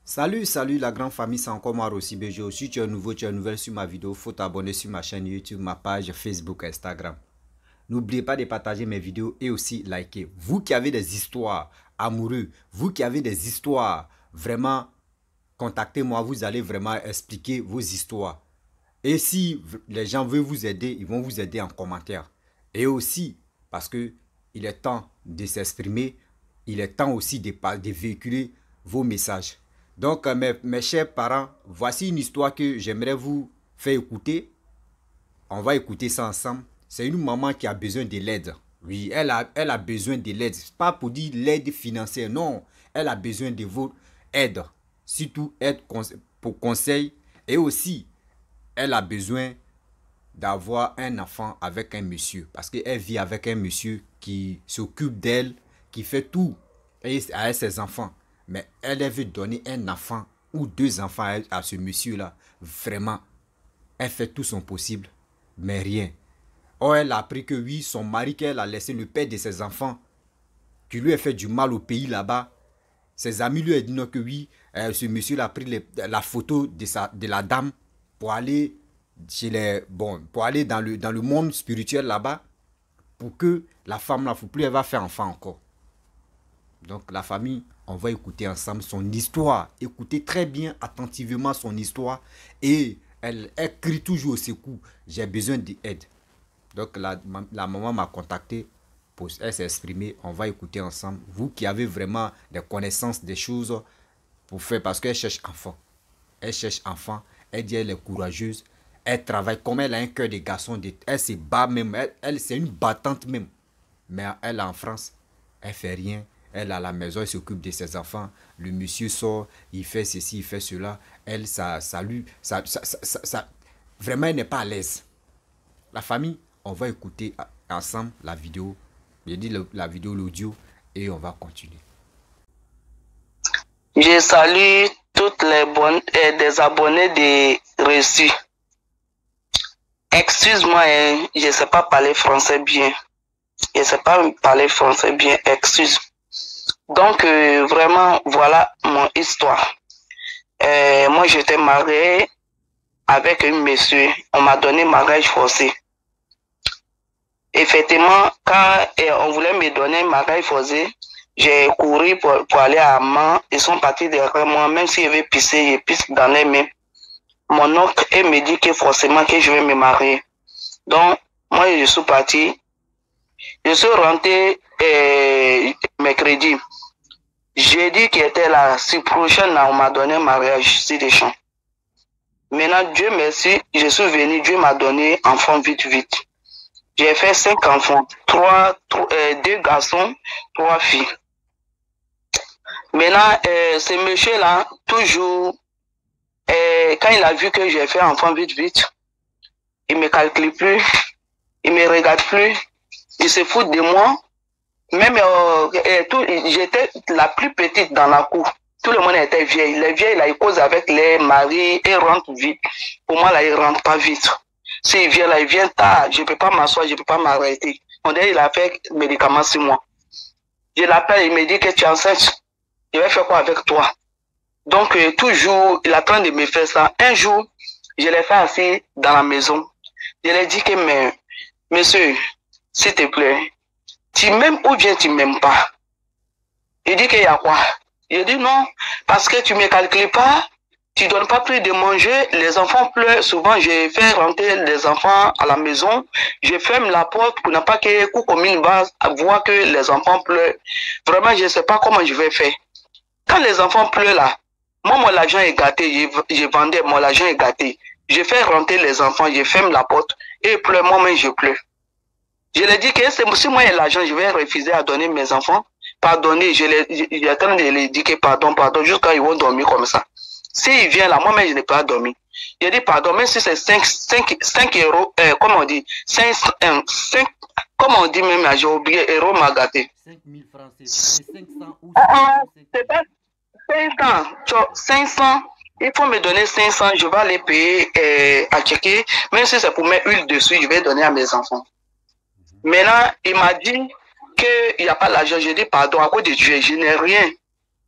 Salut la grande famille, c'est encore moi Rossi Bejo. Si tu es nouveau, tu es nouvelle sur ma vidéo, faut t'abonner sur ma chaîne YouTube, ma page Facebook, Instagram. N'oubliez pas de partager mes vidéos et aussi liker. Vous qui avez des histoires amoureuses, vous qui avez des histoires, vraiment, contactez-moi, vous allez vraiment expliquer vos histoires. Et si les gens veulent vous aider, ils vont vous aider en commentaire. Et aussi, parce que il est temps de s'exprimer, il est temps aussi de véhiculer vos messages. Donc, mes chers parents, voici une histoire que j'aimerais vous faire écouter. On va écouter ça ensemble. C'est une maman qui a besoin de l'aide. Oui, elle a besoin de l'aide. Pas pour dire l'aide financière, non. Elle a besoin de votre aide. Surtout aide pour conseil. Et aussi, elle a besoin d'avoir un enfant avec un monsieur. Parce qu'elle vit avec un monsieur qui s'occupe d'elle, qui fait tout avec ses enfants. Mais elle veut donner un enfant ou deux enfants à ce monsieur-là. Vraiment, elle fait tout son possible, mais rien. Or, elle a appris que oui, son mari qu'elle a laissé, le père de ses enfants, qui lui a fait du mal au pays là-bas, ses amis lui ont dit non que oui, ce monsieur a pris la photo de la dame pour aller pour aller dans le monde spirituel là-bas, pour que la femme ne faut plus, elle va faire enfant encore. Donc la famille, on va écouter ensemble son histoire. Écoutez très bien, attentivement son histoire. Et elle crie toujours au secours. J'ai besoin d'aide. Donc la maman m'a contacté pour elle s'exprimer. On va écouter ensemble. Vous qui avez vraiment des connaissances des choses pour faire. Parce qu'elle cherche enfant. Elle cherche enfant. Elle dit elle est courageuse. Elle travaille comme elle a un cœur de garçon. Elle se bat même. Elle c'est une battante même. Mais elle est en France. Elle fait rien. Elle à la maison, elle s'occupe de ses enfants. Le monsieur sort, il fait ceci, il fait cela. Elle, vraiment, elle n'est pas à l'aise. La famille, on va écouter ensemble la vidéo. J'ai dit la vidéo, l'audio, et on va continuer. Je salue toutes les bonnes des abonnés des reçus. Excuse-moi, je ne sais pas parler français bien. Je ne sais pas parler français bien, excuse. Donc, vraiment, voilà mon histoire. Moi, j'étais marié avec un monsieur. On m'a donné mariage forcé. Effectivement, quand on voulait me donner un mariage forcé, j'ai couru pour aller à Amman. Ils sont partis derrière moi. Même s'ils avaient pissé, je pisse dans les mains. Mon oncle me dit que forcément que je vais me marier. Donc, moi, je suis parti. Je suis rentré mercredi. Jeudi qui était là, si prochaine, on m'a donné un mariage, si des champs. Maintenant, Dieu merci, je suis venu, Dieu m'a donné enfant vite. J'ai fait 5 enfants, 2 garçons, 3 filles. Maintenant, ce monsieur-là, toujours, quand il a vu que j'ai fait enfant vite, il ne me calcule plus, il ne me regarde plus, il se fout de moi. Même j'étais la plus petite dans la cour. Tout le monde était vieille. Les vieilles, là, ils causent avec les maris et rentrent vite. Pour moi, là, ils ne rentrent pas vite. S'ils viennent là, ils viennent tard. Je ne peux pas m'asseoir, je ne peux pas m'arrêter. On dirait qu'il a fait médicaments sur moi. Je l'appelle, il me dit que tu es enceinte. Je vais faire quoi avec toi? Donc, toujours, il est en train de me faire ça. Un jour, je l'ai fait assis dans la maison. Je lui ai dit que, mais, monsieur, s'il te plaît, tu m'aimes ou bien tu ne m'aimes pas? Il dit qu'il y a quoi? Je dis non, parce que tu ne me calcules pas, tu ne donnes pas plus de manger, les enfants pleurent. Souvent, je fais rentrer les enfants à la maison, je ferme la porte pour ne pas que Koukomine va voir que les enfants pleurent. Vraiment, je ne sais pas comment je vais faire. Quand les enfants pleurent là, moi, mon argent est gâté, je vendais, mon argent est gâté. Je fais rentrer les enfants, je ferme la porte et ils pleurent, moi-même je pleure. Je lui ai dit que si moi j'ai l'argent, je vais refuser à donner mes enfants. Pardonnez, j'ai en train de lui dire que pardon, jusqu'à ils vont dormir comme ça. S'il vient là, moi-même je n'ai pas dormi. J'ai dit pardon, même si c'est 5 euros, comment on dit, 5, comment on dit même, j'ai oublié, euros m'a gâté. 5 000 francs, c'est 500 ou c'est pas 500, il faut me donner 500, je vais aller payer à checker, même si c'est pour mettre huile dessus, je vais donner à mes enfants. Maintenant, il m'a dit qu'il n'y a pas l'argent. J'ai dit pardon, à cause de Dieu, je n'ai rien.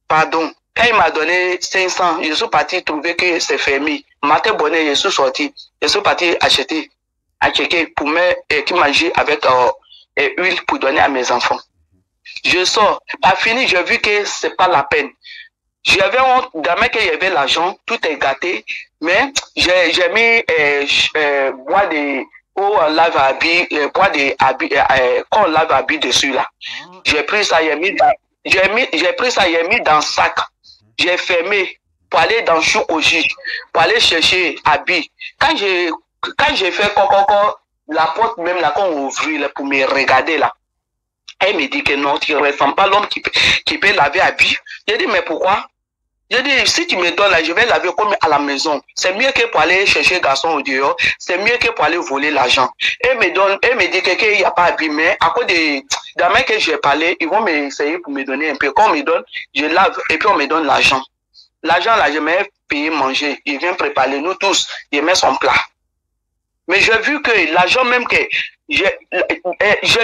Pardon. quand il m'a donné 500, je suis parti trouver que c'est fermé. Matin bonnet, je suis sorti. Je suis parti acheter à checker pour qui manger avec huile pour donner à mes enfants. Je sors. Pas fini, j'ai vu que c'est pas la peine. J'avais honte, demain qu'il y avait l'argent, tout est gâté, mais j'ai mis bois de où on lave habits, bois de habits, quand on lave habits dessus là. J'ai pris ça, j'ai pris ça, j'ai mis dans le sac. J'ai fermé pour aller dans Choukoji, pour aller chercher habits. Quand j'ai fait coco, la porte même là, quand on ouvrit là, pour me regarder là, elle me dit que non, tu ne ressembles pas l'homme qui peut laver habits. J'ai dit, mais pourquoi? J'ai dit, si tu me donnes là, je vais laver comme à la maison. C'est mieux que pour aller chercher garçon au dehors. C'est mieux que pour aller voler l'argent. Elle me dit qu'il n'y a pas habit, mais à cause des gamins que j'ai parlé, ils vont m'essayer pour me donner un peu. Quand on me donne, je lave et puis on me donne l'argent. L'argent là, je vais payer manger. Il vient préparer nous tous. Il met son plat. Mais j'ai vu que l'argent même que j'ai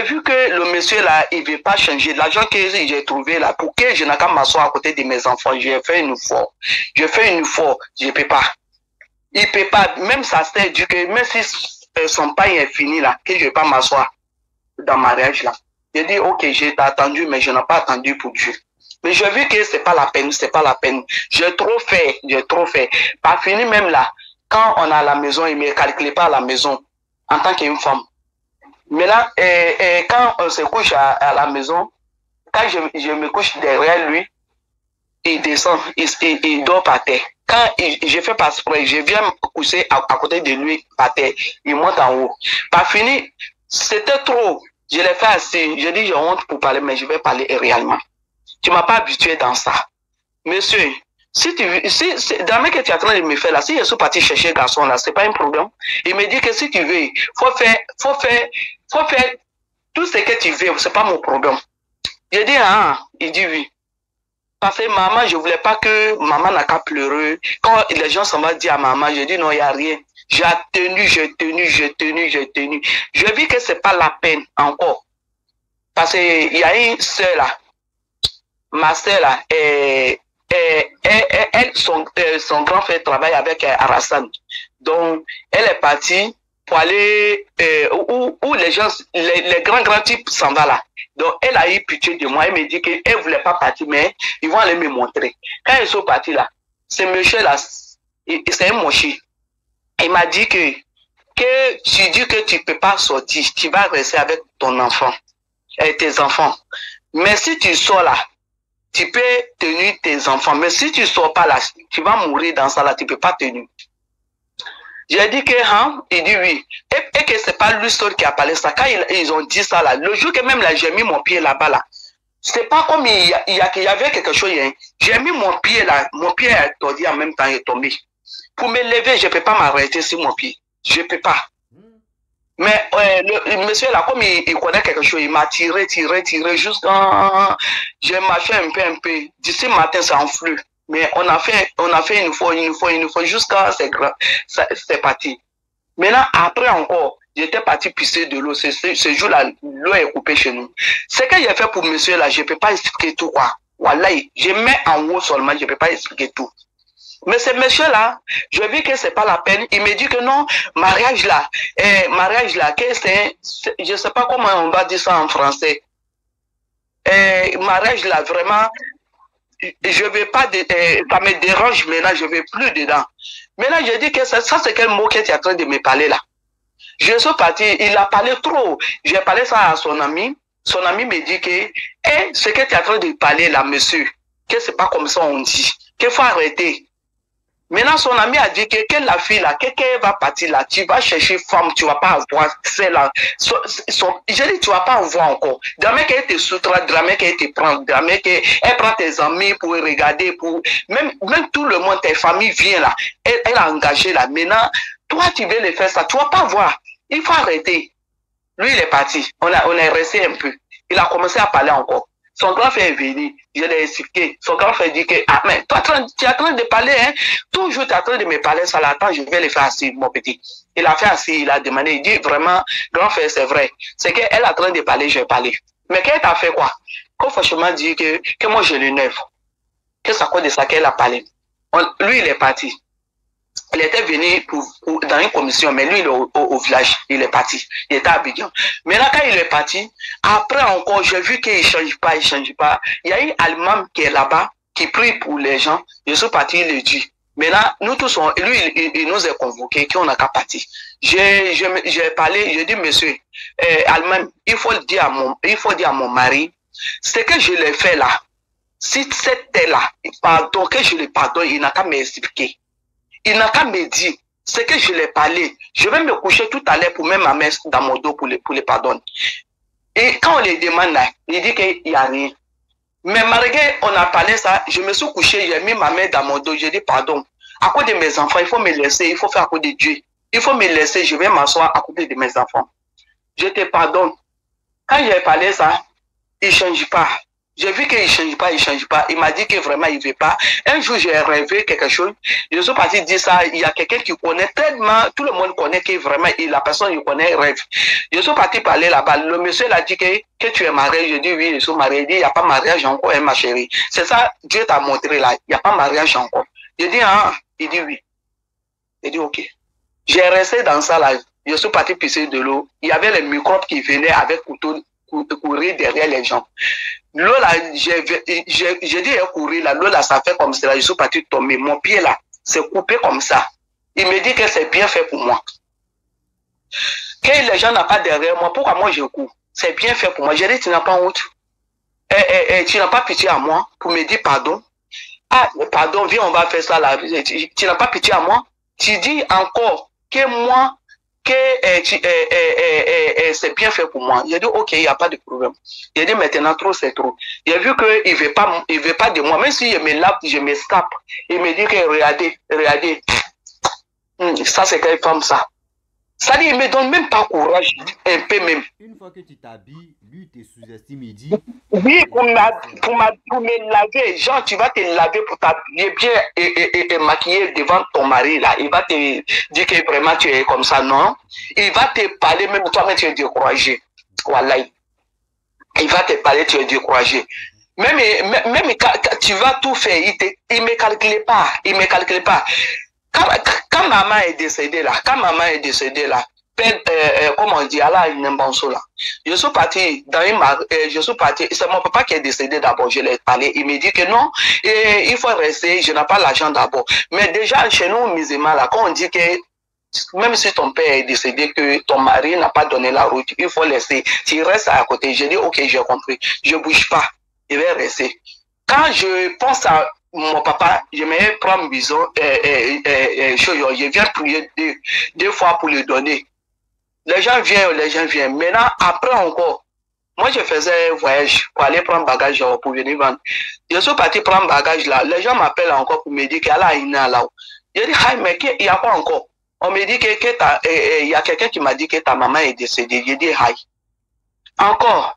vu que le monsieur là, il ne veut pas changer. L'argent que j'ai trouvé là, pour que je n'ai qu'à m'asseoir à côté de mes enfants, j'ai fait une fois. Je fais une fois, je ne peux pas. Il ne peut pas, même ça s'est dit que même si son pain est fini là, que je ne vais pas m'asseoir dans le mariage là. J'ai dit, ok, j'ai attendu, mais je n'ai pas attendu pour Dieu. Mais j'ai vu que c'est pas la peine, c'est pas la peine. J'ai trop fait. Pas fini même là. Quand on est à la maison, il ne me calcule pas à la maison en tant qu'une femme. Mais là, quand on se couche à la maison, quand je me couche derrière lui, il descend, il dort par terre. Quand je fais pas exprès, je viens me coucher à côté de lui par terre, il monte en haut. Pas fini, c'était trop. Je l'ai fait assez. Je dis, j'ai honte pour parler, mais je vais parler réellement. Tu m'as pas habitué dans ça. Monsieur, si dans ce que tu es en train de me faire là, si je suis parti chercher garçon là, c'est pas un problème. Il me dit que si tu veux, faut faire tout ce que tu veux, c'est pas mon problème. Je dis, ah, il dit oui. Parce que maman, je voulais pas que maman n'a qu'à pleurer. Quand les gens s'en vont dire à maman, je dis non, il n'y a rien. J'ai tenu. Je vis que c'est pas la peine encore. Parce qu'il y a une sœur là, ma sœur là, son grand frère travaille avec Arasan. Donc, elle est partie pour aller où les gens, les grands types s'en vont là. Donc, elle a eu pitié de moi. Elle me dit qu'elle ne voulait pas partir, mais ils vont aller me montrer. Quand ils sont partis là, ce monsieur là, c'est un mochi. Il m'a dit que tu dis que tu ne peux pas sortir, tu vas rester avec ton enfant, tes enfants. Mais si tu sors là, tu peux tenir tes enfants. Mais si tu ne sors pas là, tu vas mourir dans ça là, tu ne peux pas tenir. J'ai dit que, hein, il dit oui. Et que c'est pas lui seul qui a parlé ça. Quand ils ont dit ça là, le jour que même là, j'ai mis mon pied là-bas là, c'est pas comme il y avait quelque chose, hein. J'ai mis mon pied là, mon pied est tordu en même temps, il est tombé. Pour me lever, je ne peux pas m'arrêter sur mon pied. Je ne peux pas. Mais le monsieur là, comme il connaît quelque chose, il m'a tiré jusqu'à... J'ai marché un peu. D'ici matin, ça enflue. Mais on a fait une fois, jusqu'à c'est parti. Maintenant, après encore, j'étais parti pisser de l'eau. Ce jour-là, l'eau est coupée chez nous. Ce que j'ai fait pour monsieur là, je ne peux pas expliquer tout quoi. Voilà, je mets en haut seulement, je ne peux pas expliquer tout. Mais ce monsieur-là, je vis que c'est pas la peine. Il me dit que non, mariage là, que c'est, je sais pas comment on va dire ça en français. Mariage là, vraiment, je vais pas, ça me dérange maintenant, je vais plus dedans. Maintenant, je dis que ça c'est quel mot que tu es en train de me parler là. Je suis parti, il a parlé trop. J'ai parlé ça à son ami. Son ami me dit que, ce que tu es en train de parler là, monsieur, que c'est pas comme ça on dit, qu'il faut arrêter. Maintenant, son ami a dit que la fille là, qu'elle va partir là, tu vas chercher femme, tu vas pas avoir celle-là. J'ai dit, tu vas pas avoir encore. Jamais qu'elle te soutraite, jamais qu'elle te prend, jamais qu'elle prend tes amis pour regarder, même tout le monde, tes familles viennent là, elle a engagé là. Maintenant, toi, tu veux le faire ça, tu vas pas voir. Il faut arrêter. Lui, il est parti. On est resté un peu. Il a commencé à parler encore. Son grand frère est venu, je l'ai expliqué. Son grand frère dit que, ah, mais toi, tu es en train de parler, hein. Toujours, tu es en train de me parler, ça l'attend, je vais le faire assis, mon petit. Il a fait assis, il a demandé, il dit vraiment, grand frère, c'est vrai. C'est qu'elle est en train de parler, je vais parler. Mais qu'elle t'a fait quoi? Quand franchement dit que moi, je l'énerve. que c'est à cause de ça qu'elle a parlé. Lui, il est parti. Il était venu dans une commission, mais lui, il est au village. Il est parti. Il était à Abidjan. Maintenant, quand il est parti, après encore, j'ai vu qu'il ne change pas, il ne change pas. Il y a une Allemande qui est là-bas, qui prie pour les gens. Je suis parti, il le dit. Maintenant, nous tous, lui, il nous a convoqués, qu'on n'a qu'à partir. J'ai parlé, j'ai dit, monsieur, Allemand, il faut dire à mon mari, ce que je l'ai fait là, si c'était là, pardon, que je le pardonne, il n'a qu'à m'expliquer. Il n'a qu'à me dire, ce que je l'ai parlé, je vais me coucher tout à l'heure pour mettre ma main dans mon dos pour les pardonner. Et quand on les demande là, il dit qu'il n'y a rien. Mais malgré on a parlé ça, je me suis couché, j'ai mis ma main dans mon dos, j'ai dit pardon. À cause de mes enfants, il faut me laisser, il faut faire à cause de Dieu. Il faut me laisser, je vais m'asseoir à côté de mes enfants. Je te pardonne. Quand j'ai parlé ça, il ne change pas. J'ai vu qu'il ne change pas, il ne change pas. Il m'a dit que vraiment, il ne veut pas. Un jour, j'ai rêvé quelque chose. Je suis parti dire ça. Il y a quelqu'un qui connaît tellement, tout le monde connaît que vraiment, la personne, il connaît, rêve. Je suis parti parler là-bas. Le monsieur a dit que tu es marié. Je dis oui, je suis marié. Il dit, il n'y a pas mariage encore, hein, ma chérie. C'est ça, Dieu t'a montré là. Il n'y a pas mariage encore. Je dis, ah, il dit oui. Il dit, ok. J'ai resté dans ça là. Je suis parti pisser de l'eau. Il y avait les microbes qui venaient avec couteau courir derrière les gens. L'eau là, j'ai dit courir là, l'eau là, ça fait comme ça. Je suis parti tomber. Mon pied là, c'est coupé comme ça. Il me dit que c'est bien fait pour moi. Que les gens n'ont pas derrière moi, pourquoi moi je cours? C'est bien fait pour moi. J'ai dit, tu n'as pas honte. Tu n'as pas pitié à moi pour me dire pardon. Ah, pardon, viens, on va faire ça là. Tu n'as pas pitié à moi. Tu dis encore que moi, que c'est bien fait pour moi. J'ai dit, ok, il n'y a pas de problème. J'ai dit, maintenant, trop, c'est trop. J'ai vu qu'il ne veut pas de moi. Même si je me lave, je m'escape. Il me dit que regardez. Ça, c'est quelle femme, ça. Ça dit, il ne me donne même pas courage, un peu même. Une fois que tu t'habilles, lui te sous-estime, il dit. Oui, pour me laver. Genre, tu vas te laver pour t'habiller bien et maquiller devant ton mari, là. Il va te dire que vraiment tu es comme ça, non? Il va te parler, même toi-même tu es découragé. Voilà. Il va te parler, tu es découragé. Même quand tu vas tout faire, il ne me calcule pas. Il ne me calcule pas. Quand maman est décédée là, comment on dit, Allah là. Je suis parti dans c'est mon papa qui est décédé d'abord, je l'ai parlé, il me dit que non, il faut rester, je n'ai pas l'argent d'abord. Mais déjà, chez nous, musulmans là, quand on dit que même si ton père est décédé, que ton mari n'a pas donné la route, il faut laisser, tu restes à côté. Je dis, ok, j'ai compris, je ne bouge pas, je vais rester. Quand je pense à mon papa, je me prends un bison, je viens prier deux fois pour le donner. Les gens viennent. Maintenant, après encore, moi je faisais un voyage pour aller prendre bagage pour venir vendre. Je suis parti prendre bagage là. Les gens m'appellent encore pour me dire qu'il y a là. Je dis, mais il y a quoi encore? On me dit que y a quelqu'un qui m'a dit que ta maman est décédée. Je dis, encore.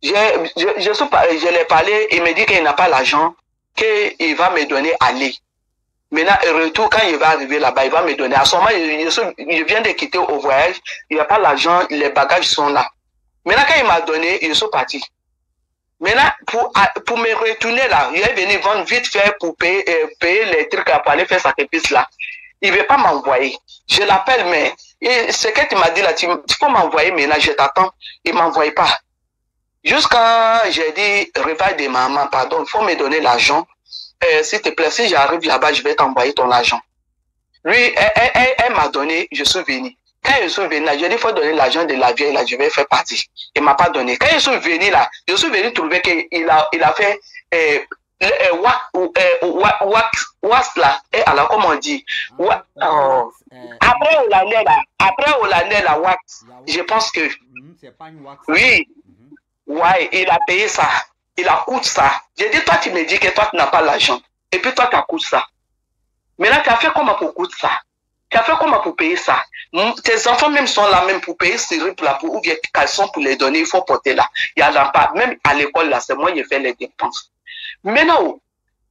Je l'ai parlé, il me dit qu'il n'a pas l'argent, qu'il va me donner aller. Maintenant, retour, quand il va arriver là-bas, il va me donner. À ce moment, je viens de quitter au voyage, il n'y a pas l'argent, les bagages sont là. Maintenant, quand il m'a donné, je suis parti. Maintenant, pour me retourner là, il est venu vendre vite fait pour payer les trucs pour aller faire sacrifice là. Il ne veut pas m'envoyer. Je l'appelle, mais ce que tu m'as dit là, tu peux m'envoyer maintenant, je t'attends. Il ne m'envoie pas. Jusqu'à, j'ai dit, repas de maman, pardon, il faut me donner l'argent. S'il te plaît, si j'arrive là-bas, je vais t'envoyer ton argent. Lui, elle m'a donné, je suis venu. Quand je suis venu là, je lui ai dit, il faut donner l'argent de la vieille là, je vais faire partie. Il ne m'a pas donné. Quand je suis venu là, je suis venu trouver qu'il a fait wax là, et alors comment on dit? Après Hollandais là, wax, je pense que, oui. Ouais, il a payé ça. Il a coûté ça. J'ai dit, toi, tu me dis que toi, tu n'as pas l'argent. Et puis, toi, tu as coûté ça. Maintenant, tu as fait comment pour coûter ça? Tu as fait comment pour payer ça? Tes enfants même sont là, même pour payer ces rips là, ou bien caleçons pour les donner, il faut porter là. Il y a pas. Même à l'école là, c'est moi qui fais les dépenses. Maintenant,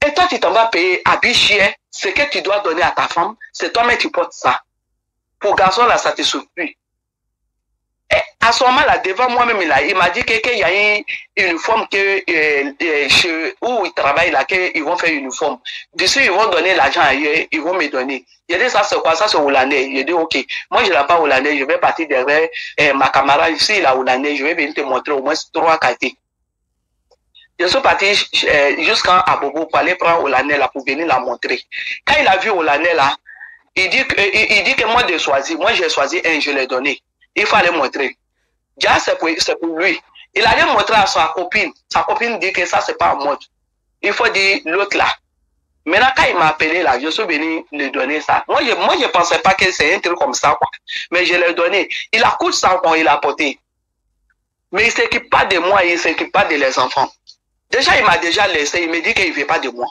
et toi, tu t'en vas payer à bichier, ce que tu dois donner à ta femme, c'est toi-même qui portes ça. Pour garçon là, ça te suffit. Et à ce moment-là, devant moi-même, il m'a dit qu'il y a une uniforme où il travaille là, qu'ils vont faire une uniforme. Dessus, ils vont donner l'argent ailleurs, ils vont me donner. J'ai dit, ça c'est quoi? Ça c'est hollandais. J'ai dit, ok, moi je n'ai pas hollandais, je vais partir derrière ma camarade ici, il a hollandais, je vais venir te montrer au moins 3 quartiers. Je suis parti jusqu'à Abobo pour aller prendre hollandais là pour venir la montrer. Quand il a vu hollandais là, il dit que moi de choisir, moi j'ai choisi un, je l'ai donné. Il fallait montrer. Déjà, c'est pour lui. Il allait montrer à sa copine. Sa copine dit que ça, c'est pas en mode. Il faut dire l'autre là. Maintenant, quand il m'a appelé là, je suis venu lui donner ça. Moi, je pensais pas que c'est un truc comme ça, quoi. Mais je l'ai donné. Il a coûté ça quand il a apporté. Mais il ne s'occupe pas de moi, il ne s'occupe pas de les enfants. Déjà, il m'a déjà laissé. Il me dit qu'il ne veut pas de moi.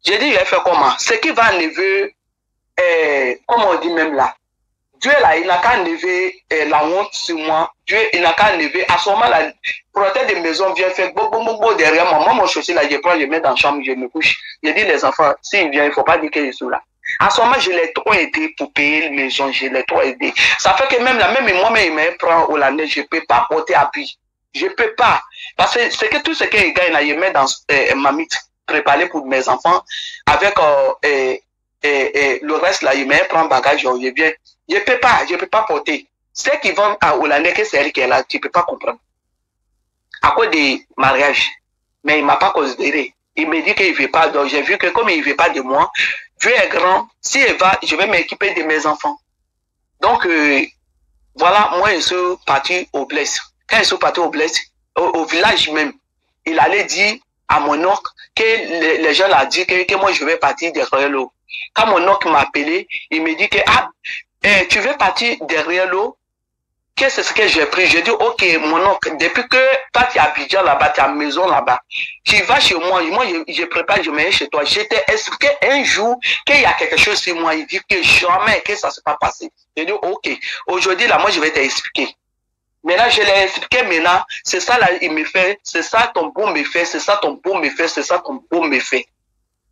J'ai dit, il a fait comment? Ce qui va enlever, comme on dit même là, Dieu là, il n'a qu'à enlever la honte sur moi. Dieu, il n'a qu'à enlever. À ce moment-là, protège de maison vient faire bon derrière moi. Moi, mon chaussure là, je prends, je mets dans la chambre, je me couche. Je dis les enfants, s'ils viennent, il ne faut pas dire qu'ils sont là. À ce moment, je l'ai trop aidé pour payer la maison, je l'ai trop aidé. Ça fait que même là, même moi-même, il me prend au landais, je ne peux pas porter appui. Je ne peux pas. Parce que c'est que tout ce qu'il gagne là, il met dans ma mythe préparé pour mes enfants. Avec le reste là, il me prend bagage, je viens. Je ne peux pas porter. Ceux qui vont à Hollandais, que c'est elle qui est là, tu ne peux pas comprendre. À cause des mariages. Mais il ne m'a pas considéré. Il me dit qu'il ne veut pas. Donc j'ai vu que comme il ne veut pas de moi, Dieu est grand. S'il va, je vais m'équiper de mes enfants. Donc, voilà, moi, je suis parti au Blesse. Quand je suis parti au Blesse, au village même, il allait dire à mon oncle que les gens l'ont dit que moi, je vais partir derrière l'eau. Quand mon oncle m'a appelé, il me dit que, tu veux partir derrière l'eau? Qu'est-ce que c'est que j'ai pris? J'ai dit, ok, mon oncle, depuis que toi, tu es à Abidjan là-bas, tu as une maison là-bas, tu vas chez moi, je prépare, je mets chez toi. Je t'ai expliqué un jour qu'il y a quelque chose sur moi. Il dit que jamais que ça ne s'est pas passé. J'ai dit, ok, aujourd'hui, là, moi, je vais t'expliquer. Maintenant, je l'ai expliqué, maintenant, c'est ça, là, il me fait, c'est ça, ton beau me fait, c'est ça, ton beau me fait, c'est ça, ton beau me fait.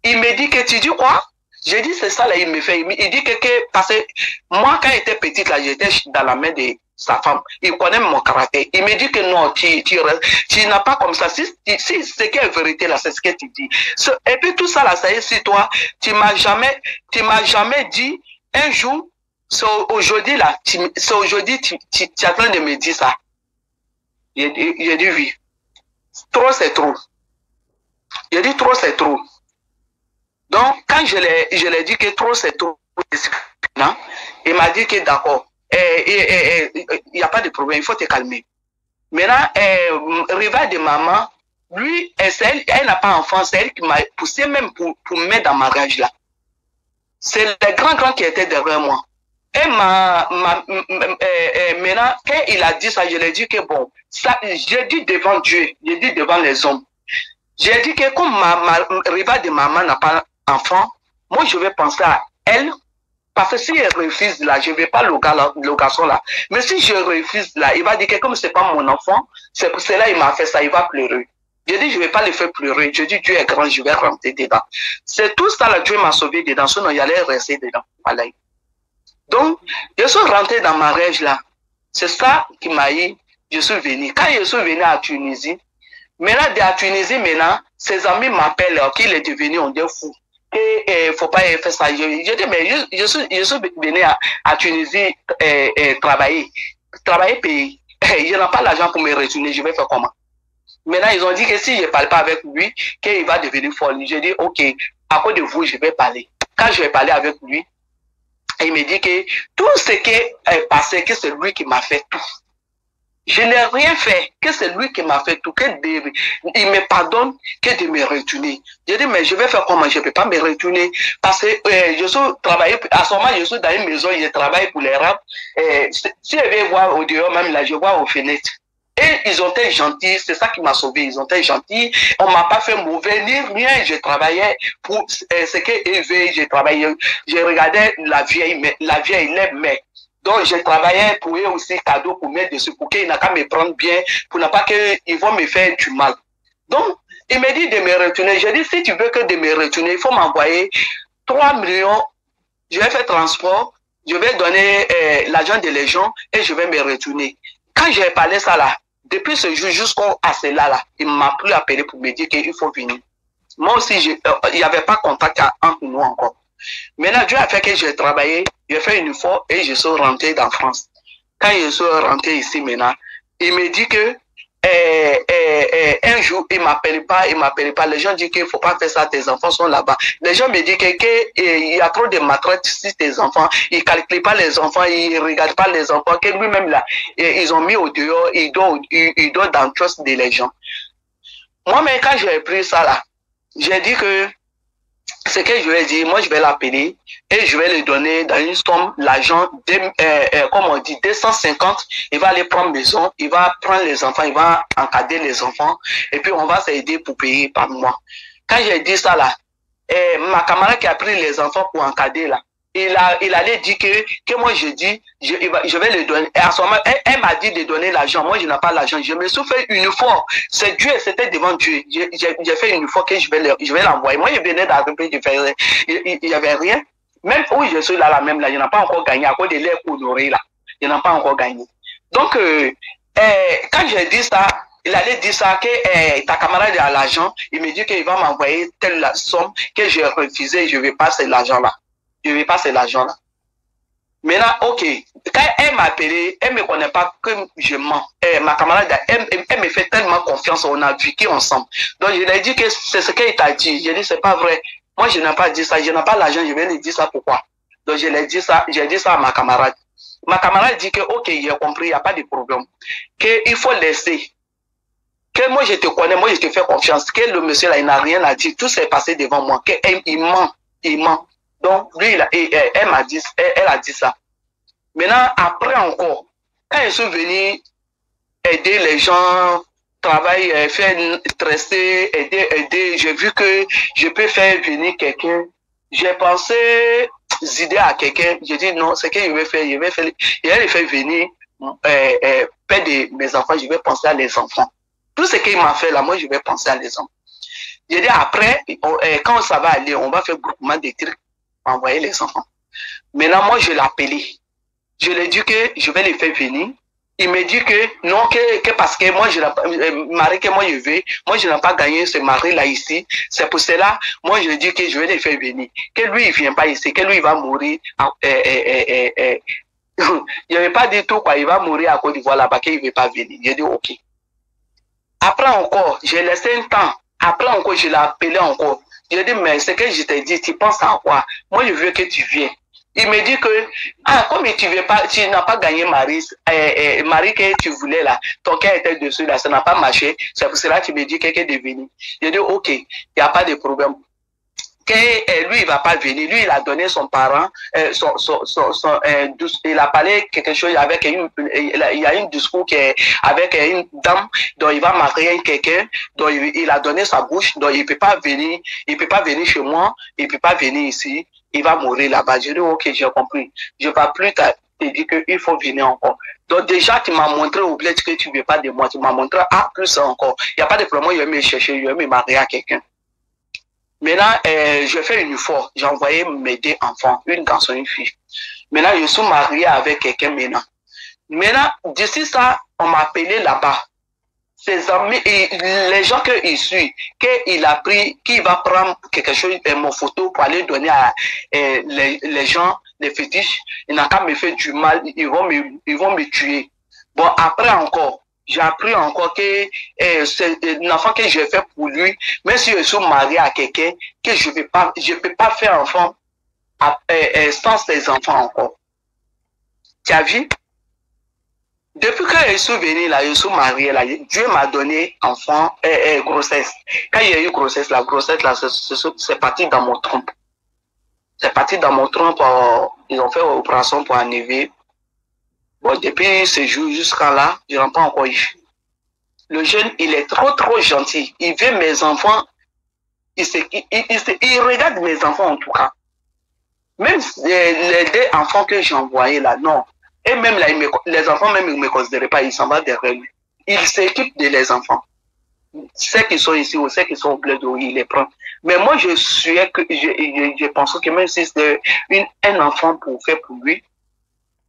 Il me dit que tu dis quoi? J'ai dit, c'est ça, là, il me fait. Il dit que, parce que moi, quand j'étais petite, là, j'étais dans la main de sa femme. Il connaît mon caractère. Il me dit que non, tu n'as pas comme ça. Si ce qui est vérité, là, c'est ce que tu dis. Et puis, tout ça, là, ça y est, si toi, tu m'as jamais dit un jour, aujourd'hui, là, c'est aujourd'hui, tu es en train de me dire ça. J'ai dit oui. Trop, c'est trop. J'ai dit trop, c'est trop. Donc, quand je l'ai dit que trop, c'est trop, il m'a dit que d'accord, il n'y a pas de problème, il faut te calmer. Maintenant, rival de maman, lui, elle n'a pas d'enfant, c'est elle qui m'a poussé même pour me mettre dans ma rage là. C'est le grand qui était derrière moi. Et maintenant, quand il a dit ça, je lui ai dit que bon, ça, j'ai dit devant Dieu, j'ai dit devant les hommes. J'ai dit que comme ma rival de maman n'a pas d'enfant, moi je vais penser à elle. Parce que si elle refuse là, je ne vais pas le garçon là. Mais si je refuse là, il va dire que comme ce n'est pas mon enfant, c'est pour cela qu'il m'a fait ça, il va pleurer. Je dis, je ne vais pas le faire pleurer. Je dis, Dieu est grand, je vais rentrer dedans. C'est tout ça là, Dieu m'a sauvé dedans, sinon il allait rester dedans. Voilà. Donc, je suis rentré dans ma rêve là. C'est ça qui m'a dit, je suis venu. Quand je suis venu à Tunisie, maintenant, de la Tunisie, maintenant, ses amis m'appellent qu'il est devenu un deux fou. Il ne faut pas faire ça. Je dis, mais je suis venu à Tunisie travailler payer. Je n'ai pas l'argent pour me retourner, je vais faire comment? Maintenant, ils ont dit que si je ne parle pas avec lui, qu'il va devenir folle. Je dis, ok, à cause de vous, je vais parler. Quand je vais parler avec lui, il me dit que tout ce qui est passé, que c'est lui qui m'a fait tout. Je n'ai rien fait, que c'est lui qui m'a fait tout, il me pardonne que de me retourner. Je dis, mais je vais faire comment? Je ne peux pas me retourner parce que je suis travaillé, à ce moment, je suis dans une maison, je travaille pour les rats. Si je vais voir au dehors, même là, je vois aux fenêtres. Et ils ont été gentils, c'est ça qui m'a sauvé, ils ont été gentils, on ne m'a pas fait mauvais ni rien, je travaillais pour ce qu'eux veulent, je travaillais, je regardais la vieille mais donc, je travaillais pour eux aussi, cadeau pour mettre dessus, pour qu'ils n'aient qu'à me prendre bien, pour ne pas qu'ils vont me faire du mal. Donc, il me dit de me retourner. Je dis, si tu veux que de me retourner, il faut m'envoyer 3 millions, je vais faire transport, je vais donner l'argent de les gens et je vais me retourner. Quand j'ai parlé ça là, depuis ce jour jusqu'à cela là, il m'a plus appelé pour me dire qu'il faut venir. Moi aussi, il n'y avait pas contact entre nous encore. Maintenant, Dieu a fait que j'ai travaillé, j'ai fait une fois et je suis rentré dans France. Quand je suis rentré ici maintenant, il me dit que un jour, il m'appelle pas. Les gens disent qu'il ne faut pas faire ça, tes enfants sont là-bas. Les gens me disent qu'il y a trop de maltraite sur tes enfants. Ils ne calculent pas les enfants, ils ne regardent pas les enfants, que lui-même là, ils ont mis au dehors, il doit dans le trust de les gens. Moi-même, quand j'ai pris ça là, j'ai dit que ce que je lui ai dit, moi je vais l'appeler et je vais lui donner dans une somme l'argent, comme on dit, 250. Il va aller prendre maison, il va prendre les enfants, il va encadrer les enfants et puis on va s'aider pour payer par mois. Quand j'ai dit ça là, ma camarade qui a pris les enfants pour encadrer là, il allait dire que moi je dis, je vais le donner. Et à ce moment, elle m'a dit de donner l'argent. Moi, je n'ai pas l'argent. Je me suis fait une fois. C'est Dieu, c'était devant Dieu. J'ai fait une fois que je vais l'envoyer. Moi, je venais d'arriver, il n'y avait rien. Même où je suis là, même là, je n'ai pas encore gagné. À cause de l'air honoré là, je n'ai pas encore gagné. Donc, quand j'ai dit ça, il allait dire ça, que ta camarade a l'argent. Il me dit qu'il va m'envoyer telle somme que j'ai refusé. Je ne vais pas l'argent là. Je ne vais pas l'argent là. Maintenant, ok, quand elle m'a appelé, elle ne me connaît pas que je mens. Ma camarade, elle me fait tellement confiance, on a vécu ensemble. Donc, je lui ai dit que c'est ce qu'elle t'a dit. Je lui ai dit, c'est pas vrai. Moi, je n'ai pas dit ça, je n'ai pas l'argent, je vais lui dire ça pourquoi. Donc, je lui ai dit ça, j'ai dit ça à ma camarade. Ma camarade dit que, ok, j'ai compris, il n'y a pas de problème. Qu'il faut laisser. Que moi, je te connais, moi, je te fais confiance. Que le monsieur là, il n'a rien à dire. Tout s'est passé devant moi. Qu'il ment, il ment. Donc, lui, elle a dit ça. Maintenant, après encore, quand je suis venu aider les gens, travailler, faire tresser, aider, j'ai vu que je peux faire venir quelqu'un. J'ai pensé idées à quelqu'un. J'ai dit non, c'est que je vais faire, je vais le faire venir, père de mes enfants, je vais penser à les enfants. Tout ce qu'il m'a fait là, moi, je vais penser à les enfants. J'ai dit après, quand ça va aller, on va faire groupement des trucs. Envoyer les enfants. Maintenant, moi, je l'ai appelé. Je lui ai dit que je vais les faire venir. Il me dit que non, que parce que moi, je n'ai pas, mari que moi je veux, moi, je n'ai pas gagné ce mari-là ici. C'est pour cela, moi, je lui ai dit que je vais les faire venir. Que lui, il ne vient pas ici, que lui, il va mourir. Je ne vais pas dire tout, quoi. Il va mourir à Côte d'Ivoire là-bas, qu'il ne veut pas venir. J'ai dit, ok. Après encore, j'ai laissé un temps. Après encore, je l'ai appelé encore. Je dis, mais ce que je t'ai dit, tu penses à quoi? Moi, je veux que tu viennes. Il me dit que, comme tu veux pas, tu n'as pas gagné Marie que tu voulais là, ton cœur était dessus là, ça n'a pas marché, c'est pour cela que tu me dis quelqu'un est venu. Je dis, ok, il n'y a pas de problème. Lui, il va pas venir. Lui, il a donné son parent, il a parlé quelque chose avec il y a une discours avec une dame, dont il va marier quelqu'un, dont il a donné sa bouche, dont il peut pas venir chez moi, il peut pas venir ici, il va mourir là-bas. Je dis, ok, j'ai compris. Je ne vais plus te dire qu'il faut venir encore. Donc, déjà, tu m'as montré au bled que tu ne veux pas de moi. Tu m'as montré, plus encore. Il n'y a pas de problème, je vais me chercher, je vais me marier à quelqu'un. Maintenant, je fais une fois, j'ai envoyé mes deux enfants, une garçon, une fille. Maintenant, je suis marié avec quelqu'un maintenant. Maintenant, d'ici ça, on m'a appelé là-bas. Ses amis, les gens qu'il suit, qu'il a pris, qu'il va prendre quelque chose, mon photo pour aller donner à les gens, les fétiches, ils n'ont qu'à me faire du mal, ils vont me tuer. Bon, après encore, j'ai appris encore que c'est l'enfant que j'ai fait pour lui, même si je suis marié à quelqu'un, que je peux pas faire enfant sans ses enfants encore. Tu as vu? Depuis que je suis venu là, je suis marié là, Dieu m'a donné enfant, grossesse. Quand il y a eu grossesse là, c'est parti dans mon trompe. C'est parti dans mon trompe, ils ont fait opération pour enlever. Bon, depuis ce jour jusqu'à là, je n'ai pas encore eu. Le jeune, il est trop gentil. Il veut mes enfants. Il regarde mes enfants en tout cas. Même les deux enfants que j'ai envoyés là, non. Et même là, les enfants, même, ils ne me considèrent pas. Ils s'en vont derrière lui. Il s'occupe de les enfants. Ceux qui sont ici ou ceux qui sont au bled, il les prend. Mais moi, je pense que même si c'est un enfant pour faire pour lui,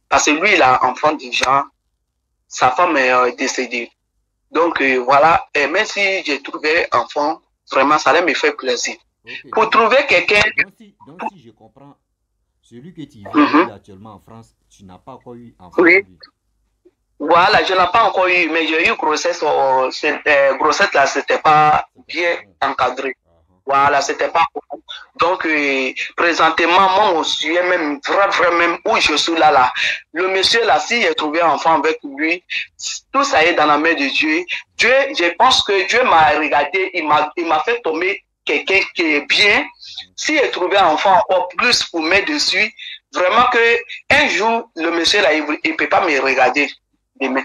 parce que lui, il a un enfant déjà, sa femme est décédée. Donc voilà, et même si j'ai trouvé enfant, vraiment, ça allait me faire plaisir. Ok, Pour trouver quelqu'un... donc si je comprends, celui que tu vis avec lui actuellement en France, tu n'as pas encore eu enfant Oui, avec lui. voilà, je n'ai pas encore eu, mais j'ai eu grossesse. Grossesse là, c'était pas C'était bien pas bon. encadré. Uh-huh. Voilà, c'était pas bon. Donc, présentement, moi aussi, même, vraiment, où je suis là, le monsieur là, si j'ai trouvé un enfant avec lui, tout ça est dans la main de Dieu. Dieu, je pense que Dieu m'a regardé, il m'a fait tomber quelqu'un qui est bien. Si j'ai trouvé un enfant encore plus pour mettre dessus, vraiment que un jour, le monsieur là, il ne peut pas me regarder demain.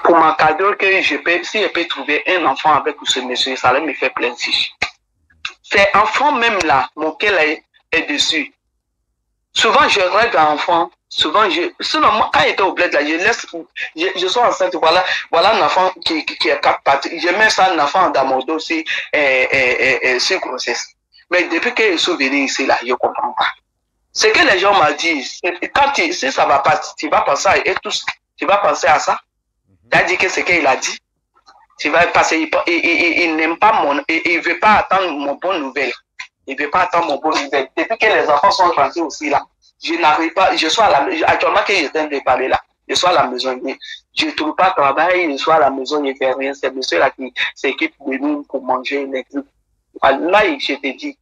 Pour m'encadrer que si je peux trouver un enfant avec ce monsieur, ça allait me faire plaisir. Ces enfants même là, mon cœur est dessus. Souvent, je rêve d'un enfant. Sinon, moi, quand j'étais au bled, là, je suis enceinte, voilà un enfant qui est quatre pattes. Je mets ça, un enfant dans mon dos, c'est grossesse. Mais depuis que je suis venu ici, là, je ne comprends pas. Ce que les gens m'ont dit, si ça va pas, tu vas penser à, et tous, tu vas penser à ça. Tu as dit que ce qu'il a dit. Tu vas passer, il n'aime pas il veut pas attendre mon bon nouvelle. Il veut pas attendre mon bon nouvelle. Depuis que les enfants sont rentrés aussi là, je n'arrive pas, je suis à la, actuellement que je viens de parler là, je suis à la maison, je ne trouve pas de travail, je suis à la maison, je ne fais rien, c'est monsieur là qui s'occupe de nous pour manger les trucs. Là, je te dis,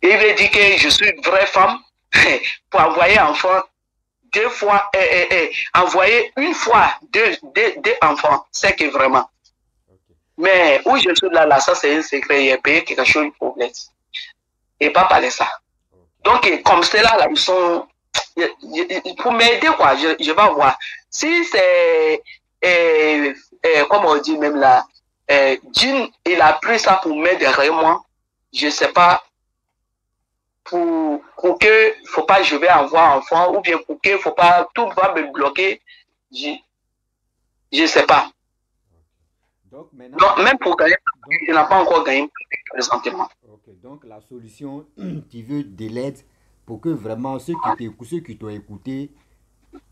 il veut dire que je suis une vraie femme pour envoyer un enfant deux fois, envoyer une fois deux enfants, c'est que vraiment. Okay. Mais où je suis là, ça c'est un secret, il a payé quelque chose de problème. Et pas parler ça. Okay. Donc, comme c'est là, ils sont, pour m'aider, quoi, je vais voir. Si c'est, comme on dit même là, Jean, il a pris ça pour m'aider derrière moi, je ne sais pas. Pour que faut pas je vais avoir enfant ou bien pour que faut pas tout va me bloquer, je sais pas. Donc même pour gagner, je n'ai pas encore gagné présentement. Ok, donc la solution, tu veux de l'aide pour que vraiment ceux qui t'ont écouté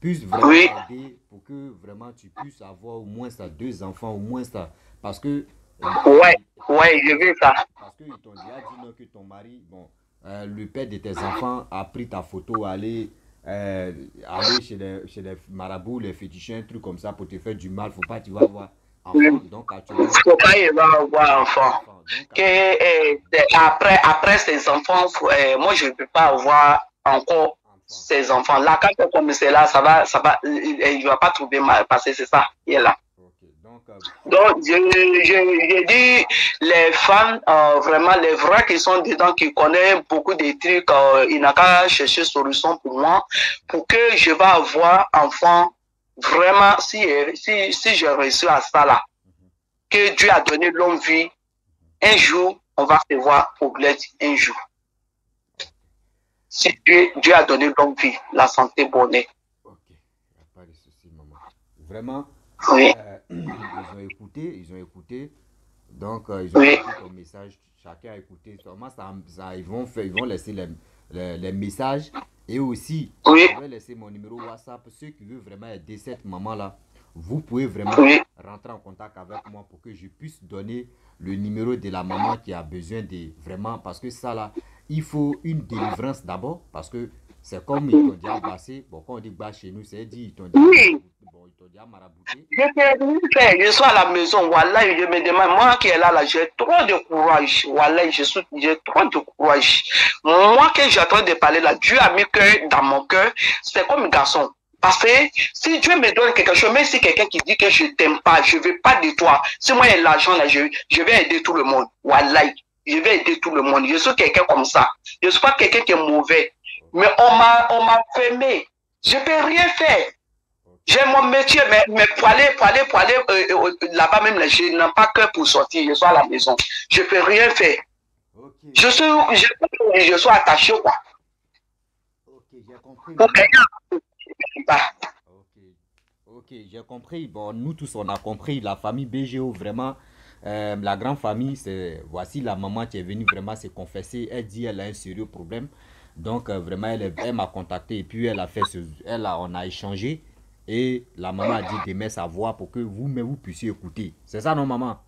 puissent vraiment aider pour que vraiment tu puisses avoir au moins ça, 2 enfants, au moins ça. Parce que... ouais, je veux ça. Parce qu'ils t'ont déjà dit non, que ton mari, bon, le père de tes enfants a pris ta photo, aller chez les marabouts, les féticheurs, un truc comme ça pour te faire du mal. Faut pas, tu vas voir enfant. Donc, actuellement. Faut pas y avoir enfant. Après ces enfants, moi, je ne peux pas avoir encore ces enfants. Là, quand c'est comme c'est là, ça va, il ne va pas trouver mal parce que c'est ça qui est là. Donc, je dis, les fans, vraiment, les vrais qui sont dedans, qui connaissent beaucoup de trucs, ils n'ont qu'à chercher solution pour moi, pour que je vais avoir enfant, vraiment, si j'ai réussi à ça là, que Dieu a donné longue vie, un jour, on va se voir au bled, un jour. Si Dieu a donné longue vie, la santé, bonheur. Ok, il n'y a pas de souci, maman. Vraiment. Oui. Ils ont écouté. Donc, ils ont écouté ton message. Chacun a écouté. Sûrement, ils vont laisser les messages. Et aussi, je vais laisser mon numéro WhatsApp. Ceux qui veulent vraiment aider cette maman-là, vous pouvez vraiment rentrer en contact avec moi pour que je puisse donner le numéro de la maman qui a besoin de vraiment. Parce que ça, là, il faut une délivrance d'abord. Parce que c'est comme ils t'ont déjà passé. Bon, quand on dit bas chez nous, c'est dit, ils t'ont déjà marabouté. Je suis à la maison, voilà, je me demande, moi qui est là, j'ai trop de courage, voilà, j'ai trop de courage. Moi que j'attends de parler là, Dieu a mis cœur dans mon cœur, c'est comme un garçon. Parce que si Dieu me donne quelque chose, même si quelqu'un qui dit que je t'aime pas, je veux pas de toi, si moi j'ai l'argent là, je vais aider tout le monde, voilà, je vais aider tout le monde. Je suis quelqu'un comme ça. Je suis pas quelqu'un qui est mauvais. Mais on m'a fermé. Je peux rien faire. J'ai mon métier, mais pour aller là-bas même, je n'ai pas que pour sortir. Je suis à la maison. Je peux rien faire. Okay. Je suis attaché, quoi. Ok, j'ai compris. Ok, j'ai compris. Bon, nous tous, on a compris. La famille BGO, vraiment, la grande famille, voici la maman qui est venue vraiment se confesser. Elle dit qu'elle a un sérieux problème. Donc, vraiment, elle m'a contacté et puis elle a fait on a échangé. Et la maman a dit d'aimer sa voix pour que vous-même vous puissiez écouter. C'est ça, non, maman?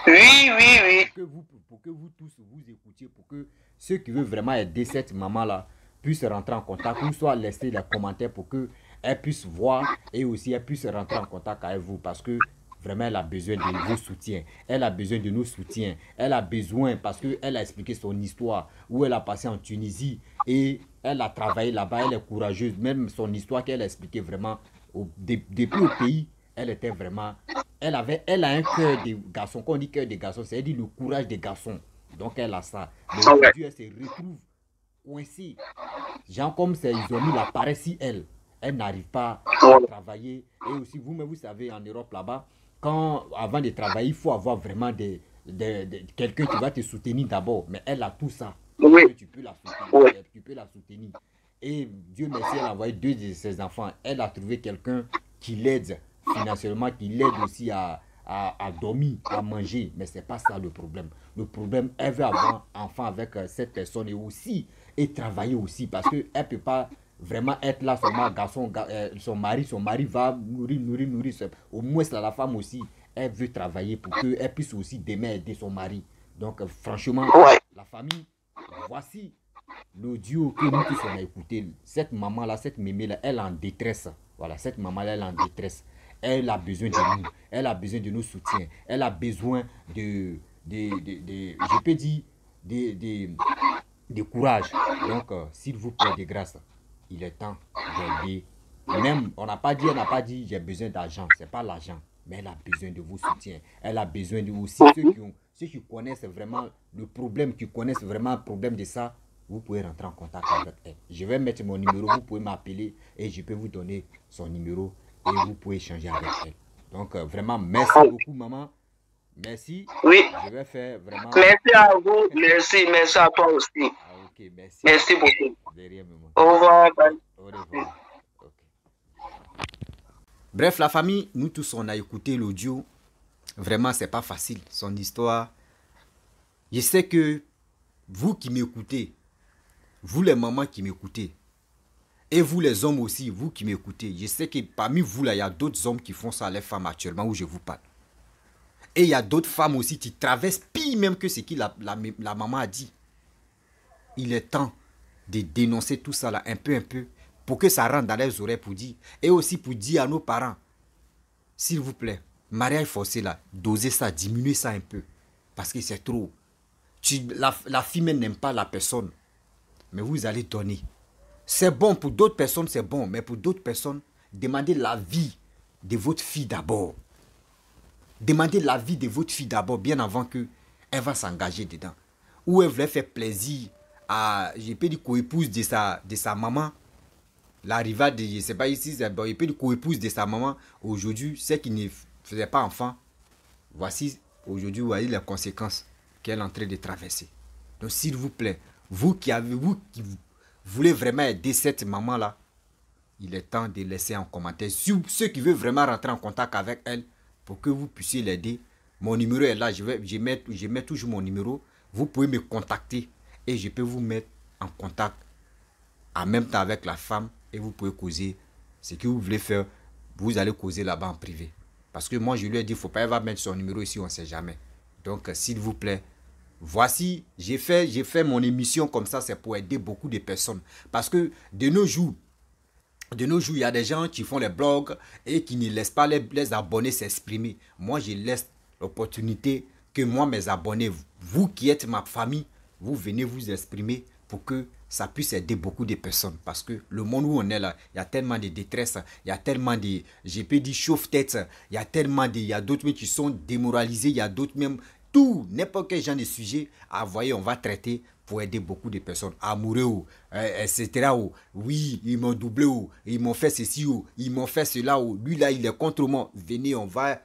Oui, oui, oui. Pour que vous tous vous écoutiez, pour que ceux qui veulent vraiment aider cette maman-là puissent rentrer en contact ou soit laisser des commentaires pour qu'elle puisse voir et aussi elle puisse rentrer en contact avec vous parce que vraiment elle a besoin de vos soutiens. Elle a besoin de nos soutiens. Elle a besoin parce qu'elle a expliqué son histoire où elle a passé en Tunisie et elle a travaillé là-bas. Elle est courageuse. Même son histoire qu'elle a expliqué vraiment depuis au pays, elle était vraiment elle a un cœur de garçon. Quand on dit cœur de garçon, c'est-à-dire le courage des garçons. Donc elle a ça. Mais aujourd'hui, elle se retrouve coincée. Genre comme ils ont mis la paresse si elle n'arrive pas à travailler. Et aussi, vous-même, vous savez, en Europe là-bas, avant de travailler, il faut avoir vraiment quelqu'un qui va te soutenir d'abord. Mais elle a tout ça. Oui. Tu peux la soutenir. Tu peux la soutenir. Et Dieu merci, elle a envoyé 2 de ses enfants. Elle a trouvé quelqu'un qui l'aide financièrement, qui l'aide aussi à dormir, à manger. Mais ce n'est pas ça le problème. Le problème, elle veut avoir un enfant avec cette personne et aussi, et travailler aussi. Parce qu'elle ne peut pas vraiment être là seulement son mari va nourrir. Au moins, la femme aussi, elle veut travailler pour qu'elle puisse aussi demain aider son mari. Donc, franchement, la famille, voici l'audio que nous tous on a écouté. Cette maman-là, cette mémé-là, elle est en détresse. Voilà, cette maman-là, elle est en détresse. Elle a besoin de nous. Elle a besoin de nos soutiens. Elle a besoin je peux dire, de courage. Donc, s'il vous plaît, de grâce, il est temps d'aider. Même, on n'a pas dit, j'ai besoin d'argent. Ce n'est pas l'argent. Mais elle a besoin de vos soutiens. Elle a besoin de aussi ceux qui connaissent vraiment le problème, qui connaissent vraiment le problème de ça. Vous pouvez rentrer en contact avec elle. Je vais mettre mon numéro, vous pouvez m'appeler et je peux vous donner son numéro et vous pouvez échanger avec elle. Donc, vraiment, merci beaucoup, maman. Merci. Oui. Je vais faire vraiment... Merci à vous. Merci à toi aussi. Ah, ok, merci. Merci beaucoup. De rien, maman. Au revoir. Au revoir. Okay. Bref, la famille, nous tous, on a écouté l'audio. Vraiment, c'est pas facile, son histoire. Je sais que vous qui m'écoutez, vous les mamans qui m'écoutez, et vous les hommes aussi, vous qui m'écoutez, je sais que parmi vous là, il y a d'autres hommes qui font ça à les femmes actuellement où je vous parle. Et il y a d'autres femmes aussi qui traversent pire même que ce que la maman a dit. Il est temps de dénoncer tout ça là un peu pour que ça rentre dans les oreilles pour dire. Et aussi pour dire à nos parents, s'il vous plaît, mariage forcé là, dosez ça, diminuez ça un peu. Parce que c'est trop. La fille même n'aime pas la personne. Mais vous allez donner. C'est bon pour d'autres personnes, c'est bon. Mais pour d'autres personnes, demandez l'avis de votre fille d'abord. Demandez l'avis de votre fille d'abord, bien avant qu'elle va s'engager dedans. Ou elle voulait faire plaisir à, je peux dire, co-épouse de sa maman. La rivale de, je ne sais pas ici, je peux dire co-épouse de sa maman. Aujourd'hui, celle qui ne faisait pas enfant, voici, aujourd'hui, vous voyez les conséquences qu'elle est en train de traverser. Donc, s'il vous plaît, vous qui voulez vraiment aider cette maman-là, il est temps de laisser en commentaire. Ceux qui veulent vraiment rentrer en contact avec elle, pour que vous puissiez l'aider, mon numéro est là. Je mets toujours mon numéro. Vous pouvez me contacter et je peux vous mettre en contact en même temps avec la femme et vous pouvez causer ce que vous voulez faire. Vous allez causer là-bas en privé. Parce que moi, je lui ai dit, il ne faut pas mettre son numéro ici, on ne sait jamais. Donc, s'il vous plaît, voici, j'ai fait mon émission comme ça, c'est pour aider beaucoup de personnes. Parce que de nos jours, il y a des gens qui font les blogs et qui ne laissent pas les abonnés s'exprimer. Moi, je laisse l'opportunité que moi, mes abonnés, vous qui êtes ma famille, vous venez vous exprimer pour que ça puisse aider beaucoup de personnes. Parce que le monde où on est là, il y a tellement de détresse, il y a tellement de, je peux dire, chauffe-tête, il y a tellement de, il y a d'autres qui sont démoralisés, il y a d'autres même, tout, n'importe quel genre de sujet, à voyer, on va traiter pour aider beaucoup de personnes. Amoureux, etc. Oui, ils m'ont doublé, ils m'ont fait ceci, ils m'ont fait cela, lui là, il est contre moi. Venez, on va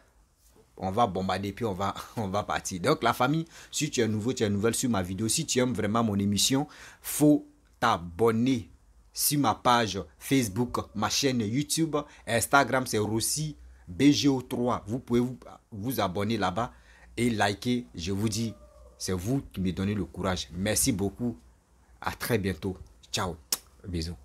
bombarder, puis on va partir. Donc la famille, si tu es nouveau, tu es nouvelle sur ma vidéo, si tu aimes vraiment mon émission, faut t'abonner sur ma page Facebook, ma chaîne YouTube, Instagram, c'est Rossi BGO3. Vous pouvez vous abonner là-bas et liker. Je vous dis, c'est vous qui me donnez le courage. Merci beaucoup. À très bientôt. Ciao. Bisous.